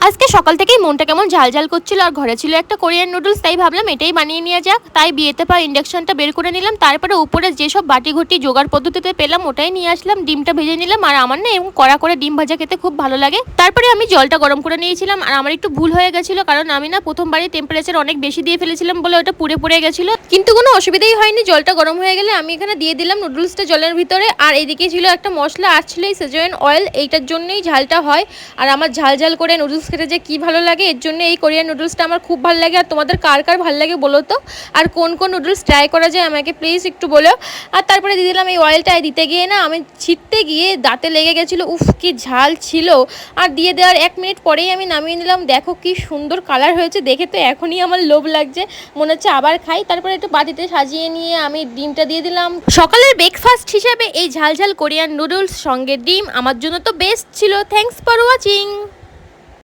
আজকে সকাল থেকেই মনটা কেমন ঝালঝাল করছিল আর ঘরে ছিল একটা কোরিয়ান নুডলস, তাই ভাবলাম এটাই বানিয়ে নিয়ে যাক। তাই বিয়েতে পাওয়া ইন্ডাকশনটা বের করে নিলাম, তারপরে উপরে যেসব বাটি ঘটি জোগাড় পদ্ধতিতে পেলাম ওটাই নিয়ে আসলাম। ডিমটা ভেজে নিলাম, আর আমার না এরকম কড়া করে ডিম ভাজা খেতে খুব ভালো লাগে। তারপরে আমি জলটা গরম করে নিয়েছিলাম, আর আমার একটু ভুল হয়ে গেছিলো, কারণ আমি না প্রথমবারই টেম্পারেচার অনেক বেশি দিয়ে ফেলেছিলাম বলে ওটা পুড়ে পুড়ে গেছিলো। কিন্তু কোনো অসুবিধাই হয়নি, জলটা গরম হয়ে গেলে আমি এখানে দিয়ে দিলাম নুডলসটা জলের ভিতরে। আর এদিকে ছিল একটা মশলা, আর ছিল এই সেজওয়ান অয়েল, এইটার জন্যই ঝালটা হয়। আর আমার ঝাল ঝাল করে নুডলস খেতে যে কি ভালো লাগে, এর জন্য এই কোরিয়ান নুডলসটা আমার খুব ভালো লাগে। আর তোমাদের কার কার ভালো লাগে বলো তো, আর কোন কোন নুডলস ট্রাই করা যায় আমাকে প্লিজ একটু বলো। আর তারপরে দিয়ে দিলাম এই অয়েলটা, দিতে গিয়ে না আমি ছিটতে গিয়ে দাঁতে লেগে গেছিলো, উফ কি ঝাল ছিল। আর দিয়ে দেওয়ার 1 মিনিট পরেই আমি নামিয়ে নিলাম। দেখো কি সুন্দর কালার হয়েছে, দেখে তো এখনই আমার লোভ লাগছে, মনে হচ্ছে আবার খাই। তারপরে একটু বাটিতে সাজিয়ে নিয়ে আমি ডিমটা দিয়ে দিলাম। সকালের ব্রেকফাস্ট হিসাবে এই ঝাল ঝাল কোরিয়ান নুডলস সঙ্গে ডিম আমার জন্য তো বেস্ট ছিল। Thanks for watching.